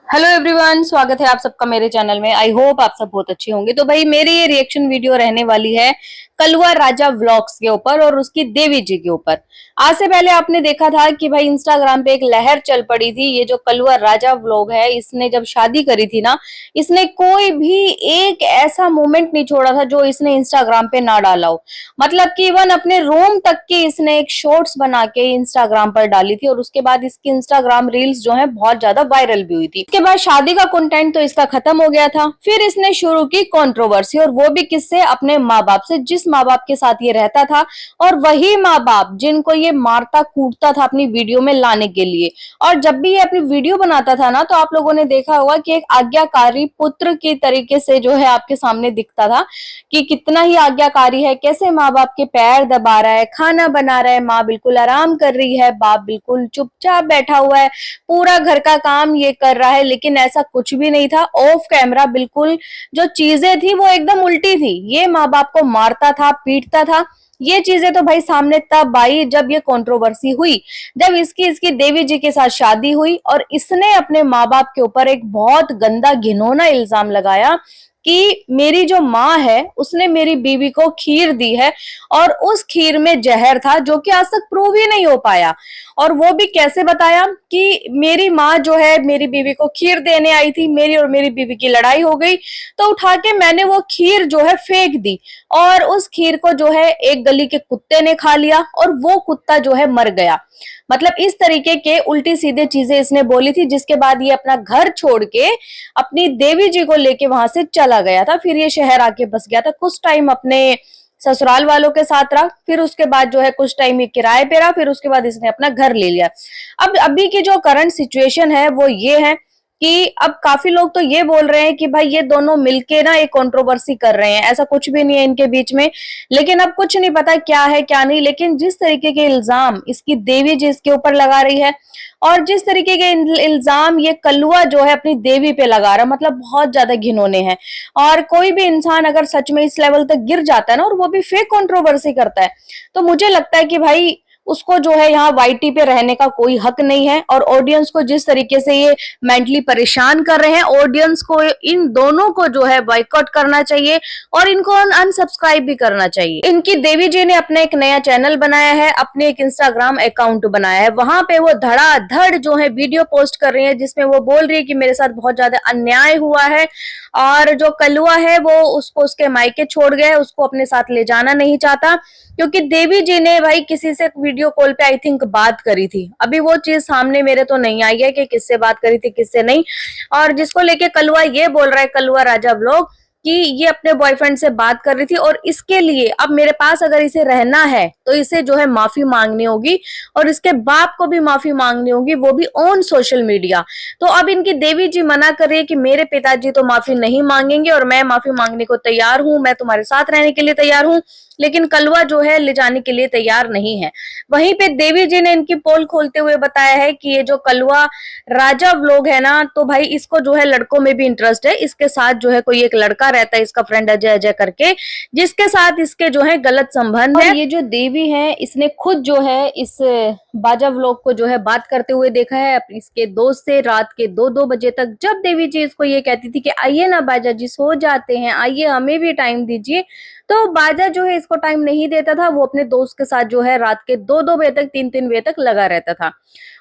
Hello everyone, स्वागत है आप सबका मेरे चैनल में। आई होप आप सब बहुत अच्छे होंगे। तो भाई मेरी ये रिएक्शन वीडियो रहने वाली है कलवा राजा व्लॉग्स के ऊपर और उसकी देवी जी के ऊपर। आज से पहले आपने देखा था कि भाई इंस्टाग्राम पे एक लहर चल पड़ी थी। ये जो कलवा राजा व्लॉग है, इसने जब शादी करी थी ना, इसने कोई भी एक ऐसा मोमेंट नहीं छोड़ा था जो इसने इंस्टाग्राम पे ना डाला हो। मतलब कि इवन अपने रूम तक की इसने एक शॉर्ट्स बना के इंस्टाग्राम पर डाली थी और उसके बाद इसकी इंस्टाग्राम रील्स जो है बहुत ज्यादा वायरल भी हुई थी। उसके बाद शादी का कंटेंट तो इसका खत्म हो गया था। फिर इसने शुरू की कंट्रोवर्सी, और वो भी किससे? अपने माँ बाप से। जिस माँ बाप के साथ ये रहता था और वही माँ बाप जिनको ये मारता कूटता था अपनी वीडियो में लाने के लिए। और जब भी ये अपनी वीडियो बनाता था ना, तो आप लोगों ने देखा होगा कि एक आज्ञाकारी पुत्र की तरीके से जो है आपके सामने दिखता था कि कितना ही आज्ञाकारी है, कैसे माँ बाप के पैर दबा रहा है, खाना बना रहा है, माँ बिल्कुल आराम कर रही है, बाप बिल्कुल चुपचाप बैठा हुआ है, पूरा घर का काम ये कर रहा है। लेकिन ऐसा कुछ भी नहीं था। ऑफ कैमरा बिल्कुल जो चीजें थी वो एकदम उल्टी थी। ये माँ बाप को मारता था, पीटता था। ये चीजें तो भाई सामने तब आई जब ये कंट्रोवर्सी हुई, जब इसकी इसकी देवी जी के साथ शादी हुई और इसने अपने माँ बाप के ऊपर एक बहुत गंदा घिनौना इल्जाम लगाया कि मेरी जो माँ है उसने मेरी बीवी को खीर दी है और उस खीर में जहर था, जो कि आज तक प्रूव ही नहीं हो पाया। और वो भी कैसे बताया कि मेरी माँ जो है मेरी बीवी को खीर देने आई थी, मेरी और मेरी बीवी की लड़ाई हो गई, तो उठा के मैंने वो खीर जो है फेंक दी और उस खीर को जो है एक गली के कुत्ते ने खा लिया और वो कुत्ता जो है मर गया। मतलब इस तरीके के उल्टी सीधे चीजें इसने बोली थी, जिसके बाद ये अपना घर छोड़ के अपनी देवी जी को लेके वहां से चला गया था। फिर ये शहर आके बस गया था, कुछ टाइम अपने ससुराल वालों के साथ रहा, फिर उसके बाद जो है कुछ टाइम ये किराए पे रहा, फिर उसके बाद इसने अपना घर ले लिया। अब अभी की जो करंट सिचुएशन है वो ये है कि अब काफी लोग तो ये बोल रहे हैं कि भाई ये दोनों मिलके ना एक कंट्रोवर्सी कर रहे हैं, ऐसा कुछ भी नहीं है इनके बीच में। लेकिन अब कुछ नहीं पता क्या है क्या नहीं। लेकिन जिस तरीके के इल्जाम इसकी देवी जी इसके ऊपर लगा रही है और जिस तरीके के इल्जाम ये कलुआ जो है अपनी देवी पे लगा रहा है, मतलब बहुत ज्यादा घिनौने हैं। और कोई भी इंसान अगर सच में इस लेवल तक गिर जाता है ना, और वो भी फेक कंट्रोवर्सी करता है, तो मुझे लगता है कि भाई उसको जो है यहाँ वाईटी पे रहने का कोई हक नहीं है। और ऑडियंस को जिस तरीके से ये मेंटली परेशान कर रहे हैं, ऑडियंस को इन दोनों को जो है बॉयकॉट करना चाहिए और इनको अनसब्सक्राइब भी करना चाहिए। इनकी देवी जी ने अपना एक नया चैनल बनाया है, अपने एक इंस्टाग्राम अकाउंट बनाया है, वहां पे वो धड़ाधड़ जो है वीडियो पोस्ट कर रही है, जिसमें वो बोल रही है कि मेरे साथ बहुत ज्यादा अन्याय हुआ है और जो कलुआ है वो उसको उसके मायके छोड़ गया, उसको अपने साथ ले जाना नहीं चाहता। क्योंकि देवी जी ने भाई किसी से वीडियो कॉल पे आई थिंक बात करी थी, अभी वो चीज सामने मेरे तो नहीं आई है कि किससे बात करी थी किससे नहीं। और जिसको लेके कलुआ ये बोल रहा है, कलुआ राजा व्लॉग, कि ये अपने बॉयफ्रेंड से बात कर रही थी और इसके लिए अब मेरे पास अगर इसे रहना है तो इसे जो है माफी मांगनी होगी और इसके बाप को भी माफी मांगनी होगी, वो भी ऑन सोशल मीडिया। तो अब इनकी देवी जी मना कर रही है कि मेरे पिताजी तो माफी नहीं मांगेंगे और मैं माफी मांगने को तैयार हूं, मैं तुम्हारे साथ रहने के लिए तैयार हूं। लेकिन कलवा जो है ले जाने के लिए तैयार नहीं है। वहीं पे देवी जी ने इनकी पोल खोलते हुए बताया है कि ये जो कलवा राजा व्लॉग है ना, तो भाई इसको जो है लड़कों में भी इंटरेस्ट है। इसके साथ जो है कोई एक लड़का रहता है, इसका फ्रेंड अजय अजय करके, जिसके साथ इसके जो है गलत संबंध है। ये जो देवी है इसने खुद जो है इस बाजा व्लॉग को जो है बात करते हुए देखा है इसके दोस्त से रात के 2-2 बजे तक। जब देवी जी इसको ये कहती थी कि आइए ना बाजा जी, सो जाते हैं, आइए हमें भी टाइम दीजिए, तो बाजा जो है इसको टाइम नहीं देता था। वो अपने दोस्त के साथ जो है रात के 2-2 बजे तक 3-3 बजे तक लगा रहता था।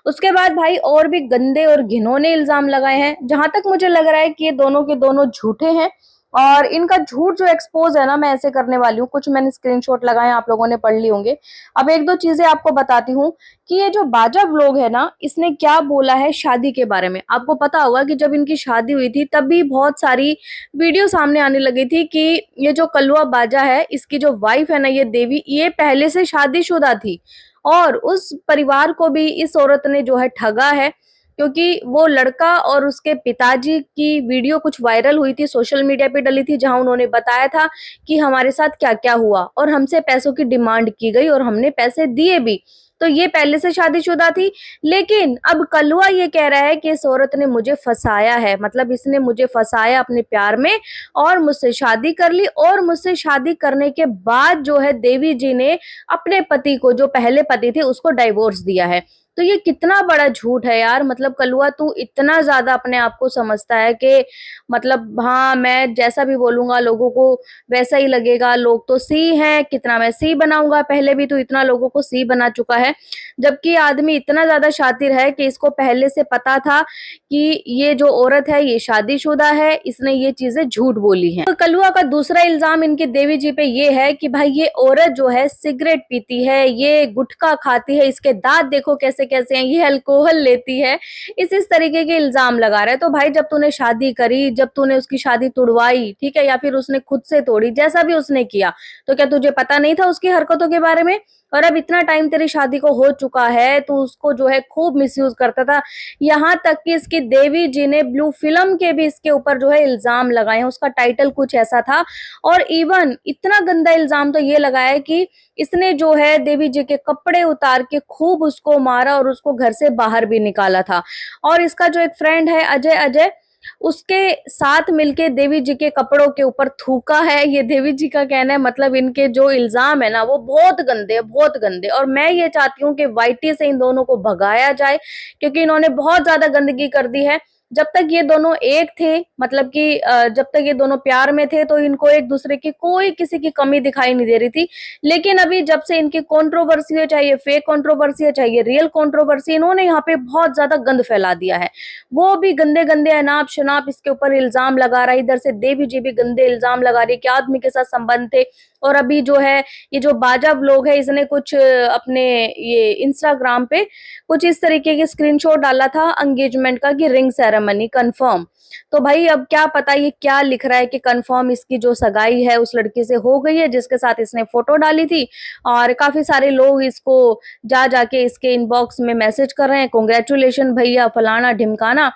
उसके बाद भाई और भी गंदे और घिनौने इल्जाम लगाए हैं। जहां तक मुझे लग रहा है कि ये दोनों के दोनों झूठे हैं और इनका झूठ जो एक्सपोज है ना, मैं ऐसे करने वाली हूँ। कुछ मैंने स्क्रीनशॉट लगाए हैं, आप लोगों ने पढ़ लिए होंगे। अब 1-2 चीजें आपको बताती हूँ कि ये जो बाजा व्लॉग है ना, इसने क्या बोला है शादी के बारे में। आपको पता होगा कि जब इनकी शादी हुई थी तब भी बहुत सारी वीडियो सामने आने लगी थी कि ये जो कलवा बाजा है, इसकी जो वाइफ है ना ये देवी, ये पहले से शादीशुदा थी और उस परिवार को भी इस औरत ने जो है ठगा है। क्योंकि वो लड़का और उसके पिताजी की वीडियो कुछ वायरल हुई थी, सोशल मीडिया पे डली थी, जहां उन्होंने बताया था कि हमारे साथ क्या क्या हुआ और हमसे पैसों की डिमांड की गई और हमने पैसे दिए भी। तो ये पहले से शादीशुदा थी। लेकिन अब कलुआ ये कह रहा है कि इस औरत ने मुझे फंसाया है, मतलब इसने मुझे फंसाया अपने प्यार में और मुझसे शादी कर ली। और मुझसे शादी करने के बाद जो है देवी जी ने अपने पति को, जो पहले पति थे, उसको डाइवोर्स दिया है। तो ये कितना बड़ा झूठ है यार। मतलब कलुआ तू इतना ज्यादा अपने आप को समझता है कि मतलब हाँ मैं जैसा भी बोलूंगा लोगों को वैसा ही लगेगा, लोग तो सी हैं, कितना मैं सी बनाऊंगा, पहले भी तू इतना लोगों को सी बना चुका है। जबकि आदमी इतना ज्यादा शातिर है कि इसको पहले से पता था कि ये जो औरत है ये शादीशुदा है, इसने ये चीजें झूठ बोली हैं। तो कलुआ का दूसरा इल्जाम इनके देवी जी पे ये है कि भाई ये औरत जो है सिगरेट पीती है, ये गुटखा खाती है, इसके दांत देखो कैसे कैसे हैं, ये अल्कोहल लेती है, इस तरीके के इल्जाम लगा रहा है। तो भाई जब तूने शादी करी, जब तूने उसकी शादी तुड़वाई, ठीक है, या फिर उसने खुद से तोड़ी, जैसा भी उसने किया, तो क्या तुझे पता नहीं था उसकी हरकतों के बारे में? और अब इतना टाइम तेरी शादी को हो चुका है, तू उसको जो है खूब मिसयूज करता था। यहाँ तक कि इसकी देवी जी ने ब्लू फिल्म के भी इसके ऊपर जो है इल्जाम लगाए हैं, उसका टाइटल कुछ ऐसा था। और इवन इतना गंदा इल्जाम तो ये लगाया है कि इसने जो है देवी जी के कपड़े उतार के खूब उसको मारा और उसको घर से बाहर भी निकाला था। और इसका जो एक फ्रेंड है अजय अजय, उसके साथ मिलके देवी जी के कपड़ों के ऊपर थूका है, ये देवी जी का कहना है। मतलब इनके जो इल्जाम है ना वो बहुत गंदे, बहुत गंदे। और मैं ये चाहती हूँ कि वाईटी से इन दोनों को भगाया जाए, क्योंकि इन्होंने बहुत ज्यादा गंदगी कर दी है। जब तक ये दोनों एक थे, मतलब कि जब तक ये दोनों प्यार में थे, तो इनको एक दूसरे की कोई किसी की कमी दिखाई नहीं दे रही थी। लेकिन अभी जब से इनकी कंट्रोवर्सी है, चाहे फेक कंट्रोवर्सी है चाहे रियल कंट्रोवर्सी, इन्होंने यहाँ पे बहुत ज्यादा गंद फैला दिया है। वो भी गंदे गंदे अनाप शनाप इसके ऊपर इल्जाम लगा रहा है, इधर से देवी जी भी गंदे इल्जाम लगा रही है कि आदमी के साथ संबंध थे। और अभी जो है ये जो बाजा व्लॉग है, इसने कुछ अपने ये इंस्टाग्राम पे कुछ इस तरीके के स्क्रीनशॉट डाला था एंगेजमेंट का कि रिंग सेरेमनी कंफर्म। तो भाई अब क्या पता ये क्या लिख रहा है कि कंफर्म इसकी जो सगाई है उस लड़की से हो गई है जिसके साथ इसने फोटो डाली थी। और काफी सारे लोग इसको जा जाके इसके इनबॉक्स में मैसेज कर रहे हैं, कांग्रेचुलेशन भैया, फलाना ढिमकाना।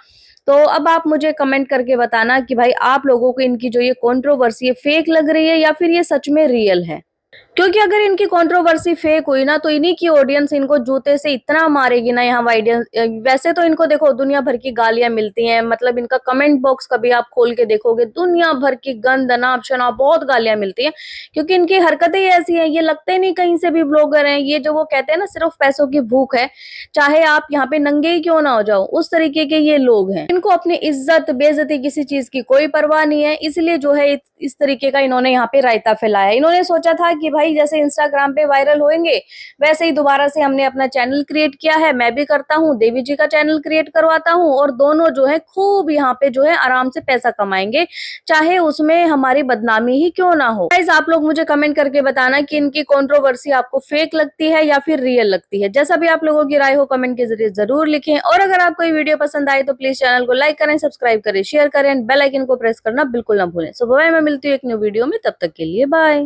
तो अब आप मुझे कमेंट करके बताना कि भाई आप लोगों को इनकी जो ये कंट्रोवर्सी है फेक लग रही है या फिर ये सच में रियल है। क्योंकि अगर इनकी कंट्रोवर्सी फेक हुई ना तो इन्हीं की ऑडियंस इनको जूते से इतना मारेगी ना यहाँ ऑडियंस। वैसे तो इनको देखो दुनिया भर की गालियां मिलती हैं, मतलब इनका कमेंट बॉक्स कभी आप खोल के देखोगे दुनिया भर की गंद अनाप शनाप बहुत गालियां मिलती हैं, क्योंकि इनकी हरकतें ऐसी हैं। ये लगते नहीं कहीं से भी ब्लॉगर हैं, ये जो वो कहते हैं ना सिर्फ पैसों की भूख है, चाहे आप यहाँ पे नंगे ही क्यों ना हो जाओ, उस तरीके के ये लोग हैं। इनको अपनी इज्जत बेइज्जती किसी चीज की कोई परवाह नहीं है, इसलिए जो है इस तरीके का इन्होंने यहाँ पे रायता फैलाया। इन्होंने सोचा था कि भाई जैसे इंस्टाग्राम पे वायरल होंगे वैसे ही दोबारा से हमने अपना चैनल क्रिएट किया है, मैं भी करता हूँ, देवी जी का चैनल क्रिएट करवाता हूँ और दोनों जो है खूब यहाँ पे जो है आराम से पैसा कमाएंगे, चाहे उसमें हमारी बदनामी ही क्यों ना हो। गाइस आप लोग मुझे कमेंट करके बताना कि इनकी कंट्रोवर्सी आपको फेक लगती है या फिर रियल लगती है। जैसा भी आप लोगों की राय हो कमेंट के जरिए जरूर लिखें। और अगर आपको ये वीडियो पसंद आए तो प्लीज चैनल को लाइक करें, सब्सक्राइब करें, शेयर करें, बेल आइकन को प्रेस करना बिल्कुल ना भूलें। सो बाय, मैं मिलती हूँ एक न्यू वीडियो में, तब तक के लिए बाय।